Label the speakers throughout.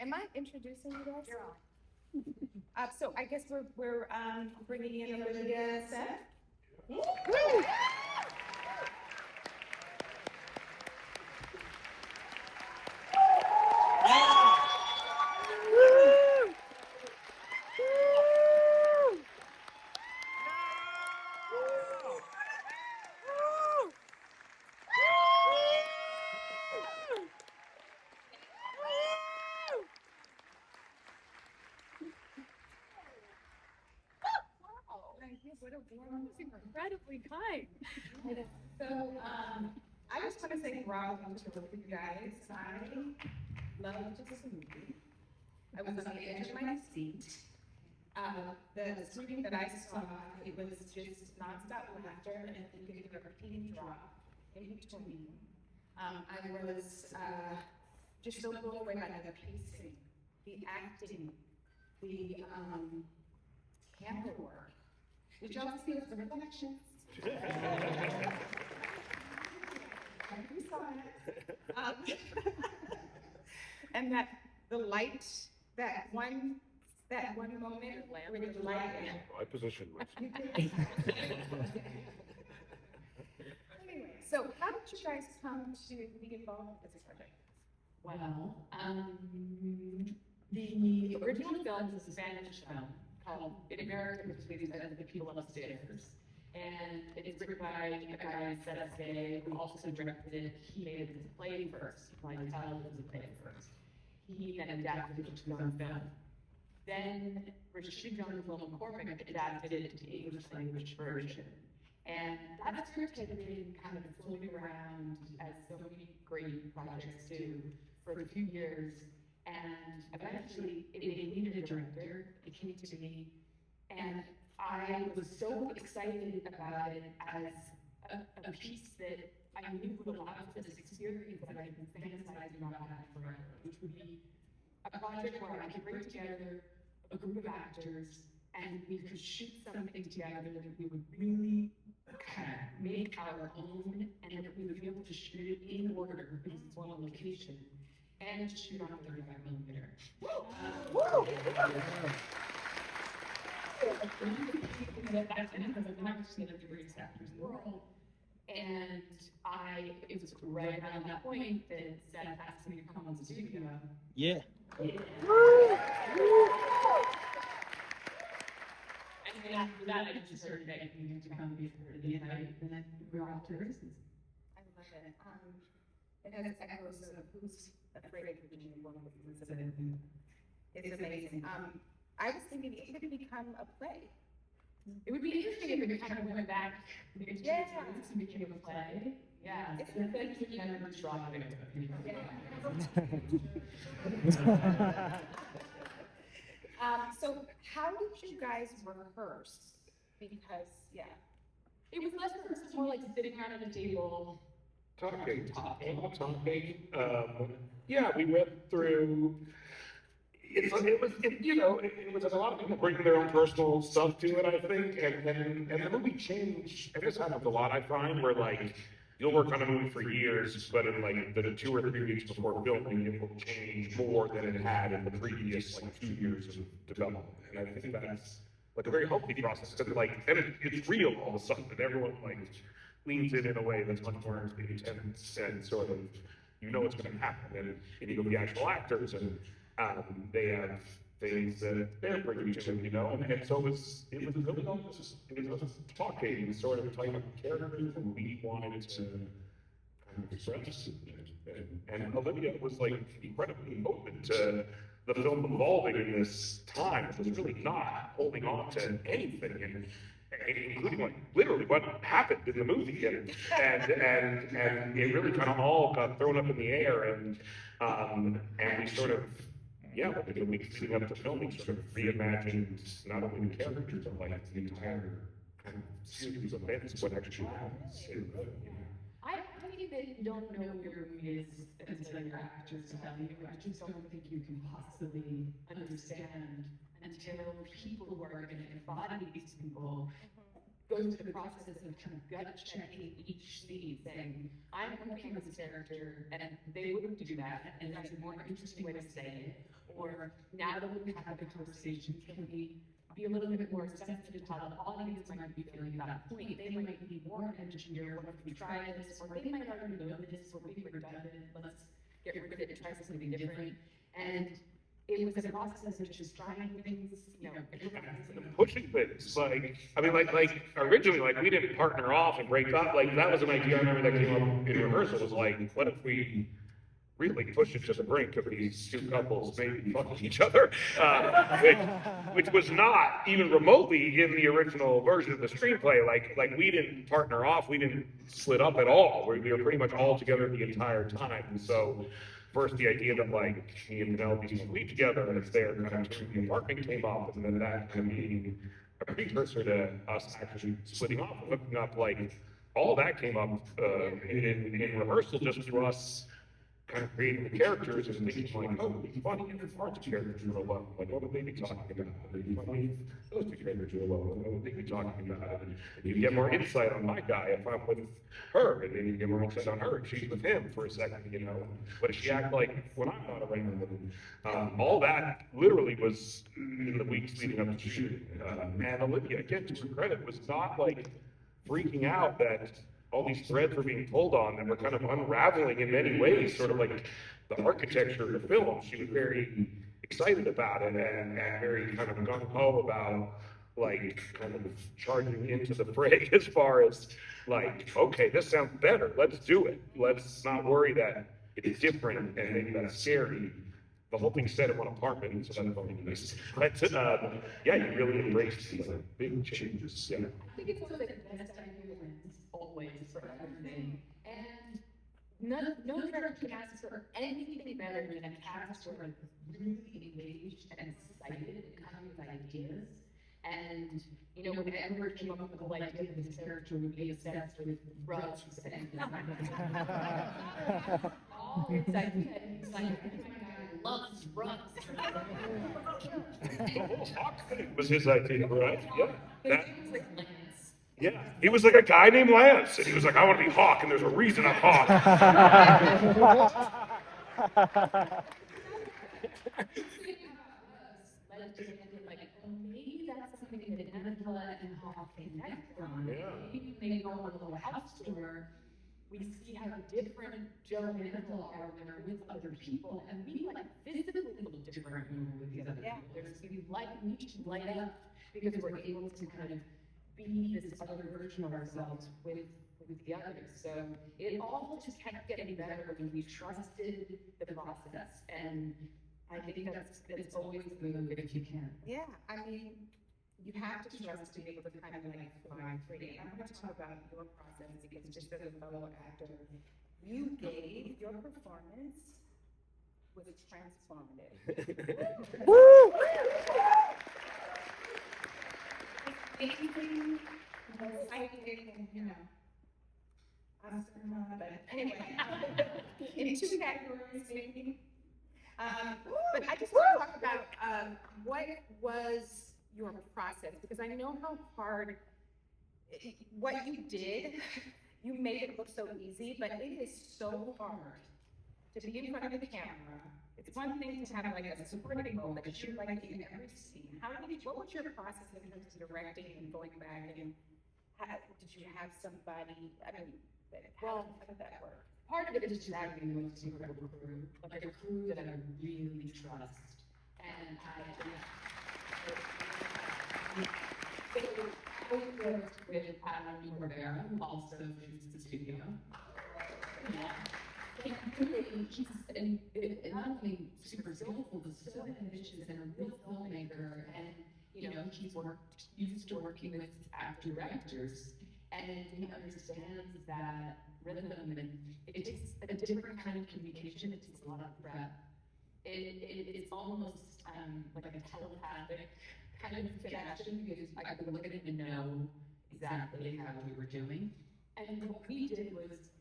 Speaker 1: Am I introducing you guys? You're on. So I guess we're bringing in Olivia and Seth. Woo! Incredibly kind. So I just want to say bravo to both of you guys. I loved this movie. I was on the edge of my seat. The screening that I saw, it was just nonstop laughter, and you could hear a pin drop in between. I was just so blown away by the pacing, the acting, the camera work. Did y'all see the reflections? We saw it. And that the light, that one moment where the light.
Speaker 2: My position was.
Speaker 1: Anyway, so how did you guys come to be involved with this project?
Speaker 3: Well, the original film is a Spanish film called In America, Please, as the People Upstairs. And it's written by a guy, Seth Rogen, who also directed it. He made it as a play first. My title was a play first. He then adapted it to his own film. Then Rashid John McCormick adapted it to the English language version. And that script had been kind of floating around, as so many great projects do, for a few years. And eventually, it needed a director. It came to me, and I was so excited about it as a piece that I knew would allow for this experience that I've been fantasizing about having forever, which would be a project where I could bring together a group of actors and we could shoot something together that we would really kind of make our own, and that we would be able to shoot it in order because it's one location, and to shoot on 35mm. I've never seen the greatest actors in the world. And it was right around that point that Seth asked me to come on the studio.
Speaker 4: Yeah.
Speaker 3: And then after that, I just started begging him to come be part of the invite, and then we were off to races.
Speaker 1: I love it. It has echoes of Who's Afraid of Virginia Woman with Elizabeth. It's amazing. I was thinking it could become a play.
Speaker 3: It would be interesting if it kind of went back into its roots and became a play. Yeah, it's the thing that you never tried it.
Speaker 1: So how did you guys rehearse? Because,
Speaker 3: it was less rehearsal, more like sitting around at a table.
Speaker 2: Talking. Yeah, we went through. It was a lot of people bringing their own personal stuff to it, I think, and the movie changed. And this happens a lot, I find, where like you'll work on a movie for years, but in like the 2 or 3 weeks before filming, it will change more than it had in the previous like 2 years of development. And I think that's like a very healthy process because it's real all of a sudden, and everyone like leans in a way that's much more intense and sort of what's going to happen, and you know the actual actors and. They have things that they're bringing to them, and so it was really all just, it was just talking, sort of type of characters, and we wanted to kind of express it. And Olivia was like incredibly open to the film evolving in this time. It was really not holding on to anything, and including like literally what happened in the movie, and it really kind of all got thrown up in the air, and we sort of. Yeah, like the weeks leading up to filming sort of reimagined not only the characters, but like the entire kind of series of events, what actually happens.
Speaker 3: I think that you don't know what your movie is until your actors tell you. I just don't think you can possibly understand until people who are going to embody these people go through the process of kind of gut checking each scene, saying, I'm working with this character, and they wouldn't do that, and there's a more interesting way to say it. Or now that we've had the conversation, can we be a little bit more sensitive to how the audience might be feeling at that point? They might be more engineer, what if we try this? Or they might already know this, or being redundant, let's get rid of it and try something different. And it was a process of just trying things, you know,
Speaker 2: pushing things. Like, I mean, like originally, like we didn't partner off and break up. Like that was an idea I remember that came up in rehearsal. Was like, what if we really push it to the brink of these two couples maybe fucking each other, which was not even remotely in the original version of the screenplay. Like we didn't partner off, we didn't split up at all. We were pretty much all together the entire time. And so first the idea that like me and Penelope can sleep together as they're kind of touring the apartment came up, and then that kind of being a precursor to us actually splitting off and hooking up. Like all that came up in rehearsal just through us kind of creating the characters and thinking like, oh, it'd be funny if the two characters were alone. Like, what would they be talking about? It'd be funny if those two characters were alone. What would they be talking about? And you get more insight on my guy if I'm with her, and then you get more insight on her if she's with him for a second, you know. What does she act like when I'm not around? And all that literally was in the weeks leading up to shooting. And Olivia, again, to her credit, was not like freaking out that all these threads were being pulled on that were kind of unraveling in many ways, sort of like the architecture of the film. She was very excited about it and very kind of gung-ho about like kind of charging into the fray as far as like, okay, this sounds better, let's do it. Let's not worry that it's different and maybe that's scary. The whole thing's set in one apartment, so that's only nice. But yeah, you really embrace these big changes. Yeah.
Speaker 3: I think it's always like the best idea wins always for everything. And no director can ask for anything better than a cast who are really engaged and excited and coming with ideas. And you know, when Edward came up with the whole idea that his character would be obsessed with rugs and all his ideas, he's like, loves rugs.
Speaker 2: The whole Hawk thing was his idea, right? Yeah. That,
Speaker 3: It was like Lance.
Speaker 2: yeah. He was like a guy named Lance, and he was like, I want to be Hawk, and there's a reason I'm Hawk.
Speaker 3: Like, oh, maybe that's something that Angela and Hawk connect on.
Speaker 2: Yeah.
Speaker 3: Maybe when they go on a little house tour, we see how different Joe and Angela are when they're with other people, and we like physically look different when we're with these other people. We each light up because we're able to kind of be this other version of ourselves with the others. So it all just kept getting better when we trusted the process, and I think that's always the move if you can.
Speaker 1: Yeah, I mean, you have to trust to be able to kind of like fly free. And I want to talk about your process because just as a fellow actor, you gave your performance was transformative. Woo! Anything was psychic and, you know, but anyway, in two categories maybe. But I just want to talk about what was your process, because I know how hard what you did. You made it look so easy, but it is so hard to be in front of the camera. It's one thing to have like a supporting role that you're like in every scene. What was your process in terms of directing and going back, and did you have somebody? I mean, how did that work?
Speaker 3: Part of it is just having the most incredible crew, like a crew that I really trust. And I worked with Adam Rivera, who also shoots the studio. He's not only super skillful, but so ambitious and a real filmmaker. And you know, he's used to working with directors, and he understands that rhythm, and it takes a different kind of communication. It takes a lot of prep. It's almost like a telepathic kind of connection, because I could look at it and know exactly how we were doing. And what we did was,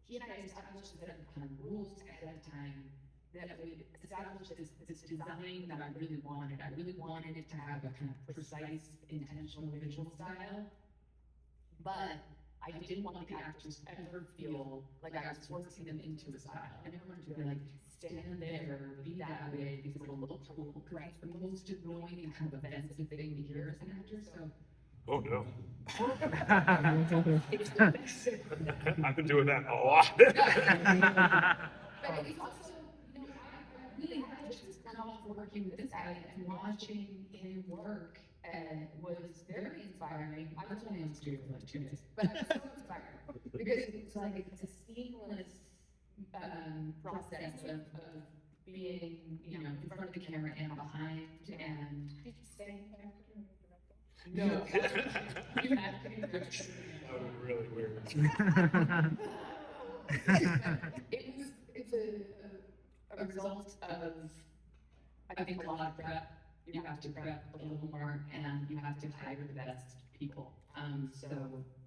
Speaker 3: he and I established a set of kind of rules ahead of time that would establish this design that I really wanted. I really wanted it to have a kind of precise, intentional visual style, but I didn't want the actors to ever feel like I was forcing them into a style. I didn't want to be like, stand there, be that way, because it'll look cool, because it's the most annoying and kind of offensive thing to hear as an actor, so.
Speaker 2: Oh no.
Speaker 3: It's the best.
Speaker 2: I've been doing that a lot.
Speaker 3: But it's also, you know, I really had to just come off working with this guy and watching him work was very inspiring. I was only on studio for like 2 days, but it was so inspiring because it's like it's a seamless process of being, you know, in front of the camera and behind and.
Speaker 1: Did you stay in character when you directed?
Speaker 3: No, you have to be there.
Speaker 2: That would be really weird.
Speaker 3: It's a result of, I think, a lot of prep. You have to prep a little more, and you have to hire the best people. So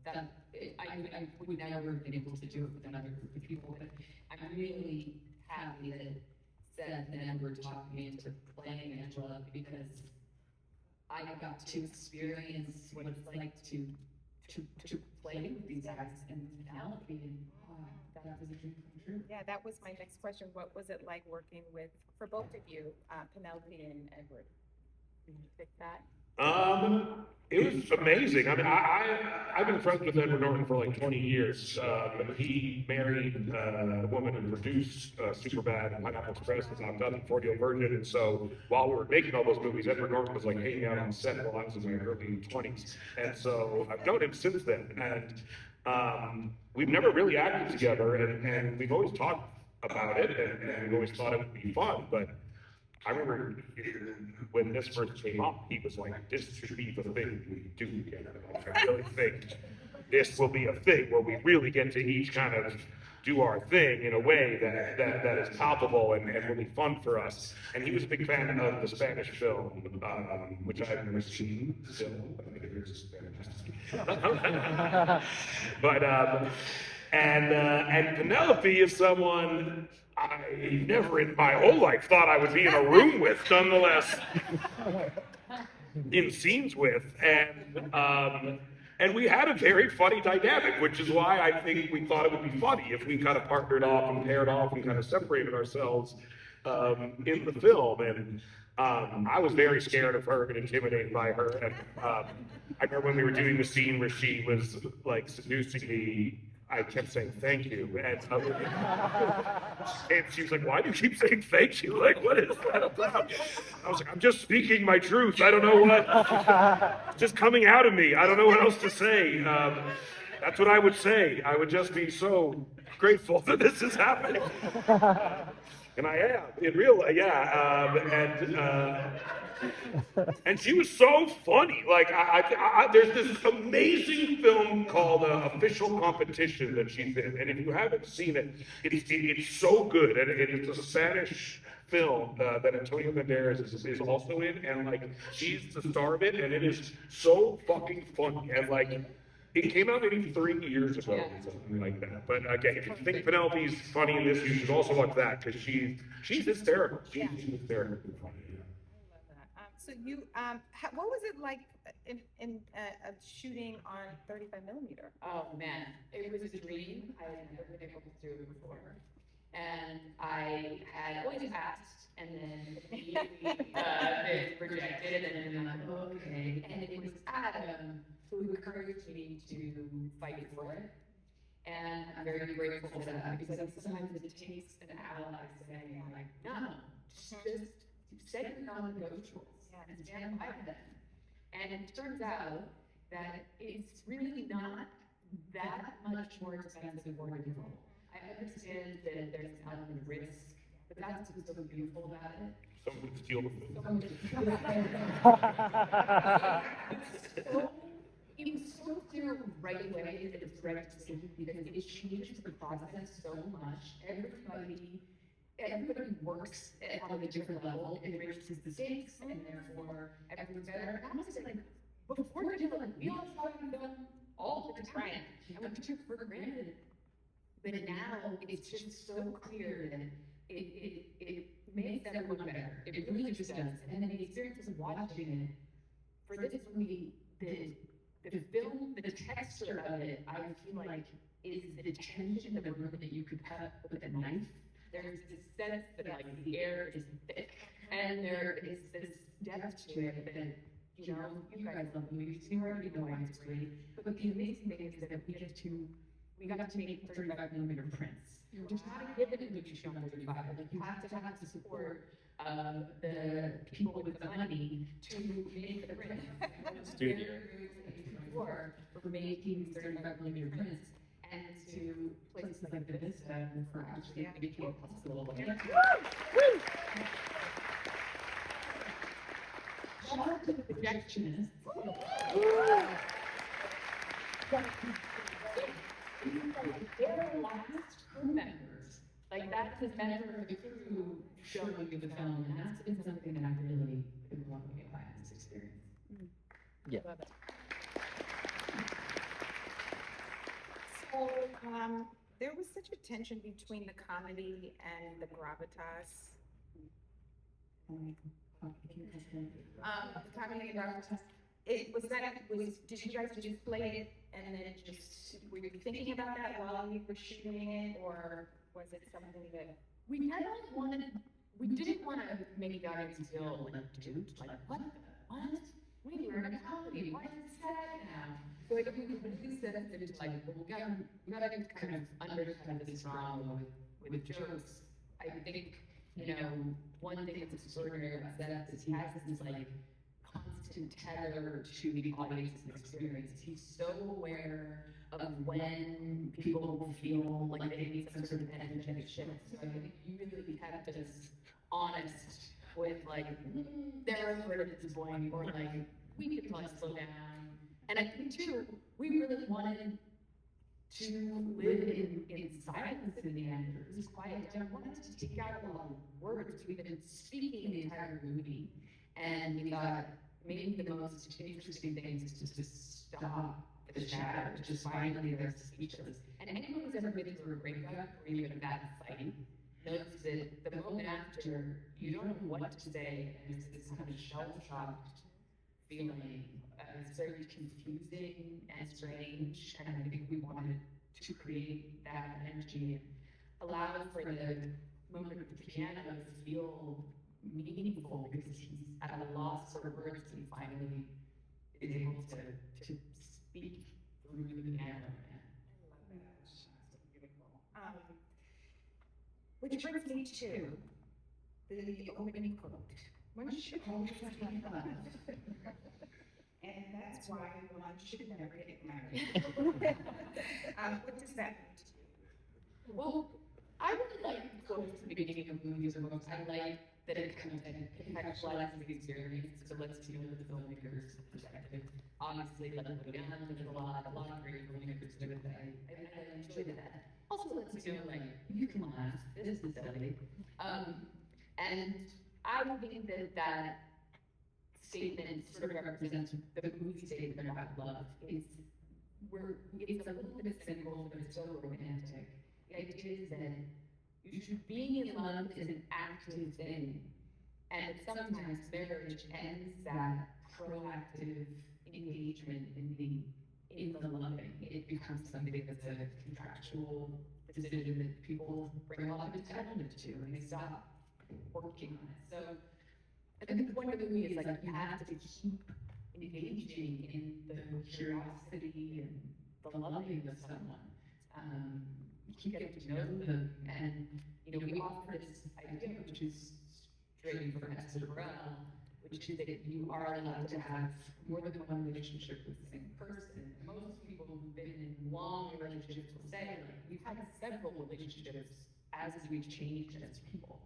Speaker 3: that I would never have been able to do it with another group of people, but I'm really happy that Seth and Edward talked me into playing Angela because I got to experience what it's like to play with these guys and Penelope, and that was a dream come true.
Speaker 1: Yeah, that was my next question. What was it like working with, for both of you, Penelope and Edward? Did you pick that?
Speaker 2: It was amazing. I mean, I've been friends with Edward Norton for like 20 years. He married a woman who produced Superbad and Pineapple Express and Knocked Up and 4-Deal Virgin. And so while we were making all those movies, Edward Norton was like hanging out on set while I was in my early 20s. And so I've known him since then. And we've never really acted together, and we've always talked about it, and we always thought it would be fun. But I remember when this first came up, he was like, this should be the thing we do together. Like, I really think this will be a thing where we really get to each kind of do our thing in a way that is palpable and will be fun for us. And he was a big fan of the Spanish film, which I've never seen still. But and Penelope is someone I never in my whole life thought I would be in a room with, nonetheless, in scenes with, and we had a very funny dynamic, which is why I think we thought it would be funny if we kind of partnered off and paired off and kind of separated ourselves in the film. And I was very scared of her and intimidated by her. And I remember when we were doing the scene where she was like seducing me, I kept saying thank you, and she was like, "Why do you keep saying thank you? Like, what is that about?" I was like, "I'm just speaking my truth. I don't know what, it's just coming out of me. I don't know what else to say." That's what I would say. I would just be so grateful that this is happening, and I am in real, and she was so funny. Like, there's this amazing film called Official Competition that she's in, and if you haven't seen it, it's so good. And it's a Spanish film that Antonio Banderas is also in, and like she's the star of it, and it is so fucking funny. And like, it came out maybe 3 years ago, or something like that. But again, if you think Penelope's funny in this, you should also watch that because she's hysterical. She's hysterical.
Speaker 1: So you, what was it like in shooting on 35 millimeter?
Speaker 3: Oh man, it was a dream. I had never been able to do it before. And I had always asked, and then immediately been rejected, and then I'm like, okay. And it was Adam who encouraged me to fight for it. And I'm very grateful for that because sometimes it takes an ally saying, like, no, just set your non-negotiables and stand by them. And it turns out that it's really not that much more expensive or difficult. I understand that there's an element of risk, but that's what's so beautiful about it.
Speaker 2: Someone could steal the food.
Speaker 3: It was so clear right away that it's the right decision because it changes the process so much. Everybody works on a different level. It raises the stakes, and therefore everyone's better. And honestly, like, before we did, like, we all thought we done all the time, and we took for granted. But now it's just so clear that it makes everyone better. It really just does. And then the experience of watching it for this movie, the film, the texture of it, I feel like is the tension of a room that you could cut with a knife. there's this sense that like the air is thick, and there is this depth to it that, you know, you guys love movies, you already know why it's great, but the amazing thing is that we got to make 35mm prints. You just had to give it a movie shoot on 35. Like, you have to have the support of the people with the money to make the prints. For making these 35mm prints, and to places like the Vista for actually making it possible. Shout out to the projectionists. They're the last crew members. Like, that's the member of the crew showing you the film, and that's been something that I've really been blown away by in this experience.
Speaker 4: Yeah.
Speaker 1: So, there was such a tension between the comedy and the gravitas. The comedy and gravitas. Did you guys just play it and then were you thinking about that while you were shooting it, or was it something that?
Speaker 3: We didn't want to make the audience feel like duped, like, what? We were in a comedy, why is it sad now? So like, we set it into like, well, we gotta kind of undercut this drama with jokes. I think, you know, one thing that's extraordinary about Seth is he has this like constant tether to the audience's experience. He's so aware of when people will feel like they need some sort of energetic shift. So I think you really kept us honest with like, they're over at this point, or like, we could probably slow down. And I think too, we really wanted to live in silence in the end. It was quiet. I wanted to take out a lot of words. We've been speaking the entire movie, and we thought maybe the most interesting thing is just to stop the chatter, just finally they're speechless. And anyone who's ever been through a breakup or even a bad fight knows that the moment after, you don't know what to say, and there's this kind of shell-shocked feeling. It's very confusing and strange, and I think we wanted to create that energy and allow for the moment with the piano to feel meaningful, because he's at a loss for words, and he finally is able to speak through the piano.
Speaker 1: I love that. So beautiful. Which brings me to the opening quote. One should always have love. And that's why one should never get married. What does that mean to you?
Speaker 3: Well, I really like quotes at the beginning of movies or books. I like that it kind of contextualizes the experience, so lets you know the filmmaker's perspective. Obviously, like there's a lot of great filmmakers do it. I enjoyed that. Also lets you know, like, you can laugh, this is silly. And I think that statement sort of represents the movie statement about love. It's a little bit cynical, but it's so romantic. The idea is that being in love is an active thing, and sometimes marriage ends that proactive engagement in the loving. It becomes something that's a contractual decision that people bring a lot of entitlement to, and they stop working on it. So I think the point of the movie is like, you have to keep engaging in the curiosity and the loving of someone. You keep getting to know them, and you know, we offer this idea, which is straight from Esther Perel, which is that you are allowed to have more than one relationship with the same person. Most people who've been in long relationships will say, like, we've had several relationships as we've changed as people.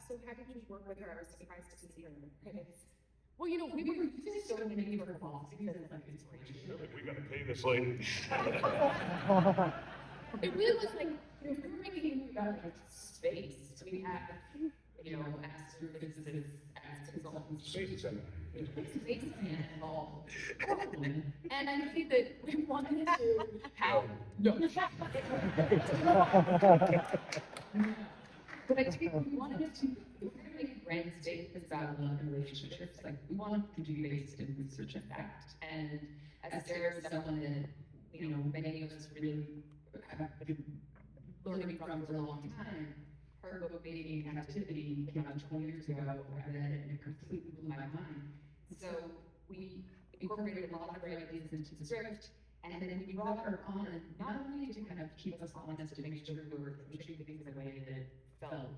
Speaker 1: So how did you work with her? I was surprised to see her in the credits.
Speaker 3: Well, you know, we were using so many of her philosophies as like inspiration.
Speaker 2: We gotta pay this lady.
Speaker 3: It really was like, you know, we were making a movie about like space. So we had, you know, astrophysicists, as consultants,
Speaker 2: Space
Speaker 3: spaceman involved. And I think that we wanted to have But I think we wanted to, if we're going to make grand statements about love and relationships, like, we wanted to be based in research and fact. And as Sarah is someone that, you know, many of us really have been learning from for a long time. Her book, Baby in Captivity, came out 20 years ago. I read it and it completely blew my mind. So we incorporated a lot of her ideas into the script, and then we brought her on, not only to kind of keep us honest, to make sure we were pushing things in a way that felt,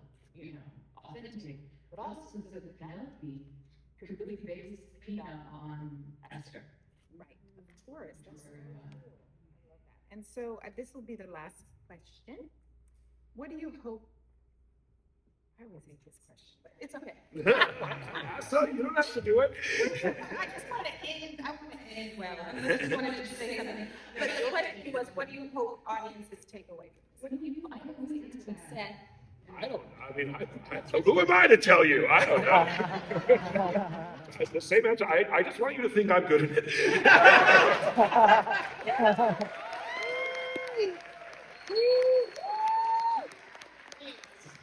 Speaker 3: authentic, but also so that Penelope could really base Pina on Esther.
Speaker 1: Right, of course. That's and so this will be the last question. What do you hope? I always hate this question, but it's okay.
Speaker 2: So you don't have to do it.
Speaker 1: I just want to end. I want to end well. I just wanted to say something. But the question was, what do you hope audiences take away from this?
Speaker 3: What do you? I don't think it's been said.
Speaker 2: I don't know. I mean, who am I to tell you? I don't know. It's the same answer. I just want you to think I'm good at it.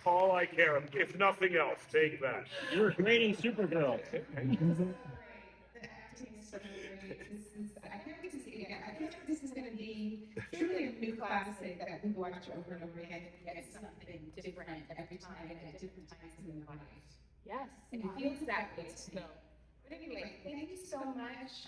Speaker 2: All I care, if nothing else, take that.
Speaker 4: You're creating Supergirl.
Speaker 1: The acting is so great. I can't wait to see it again. I feel like this is going to be truly a new classic that we watch over and over again and get something different every time and at different times in the life.
Speaker 3: Yes.
Speaker 1: And it feels that way to me. But anyway, thank you so much.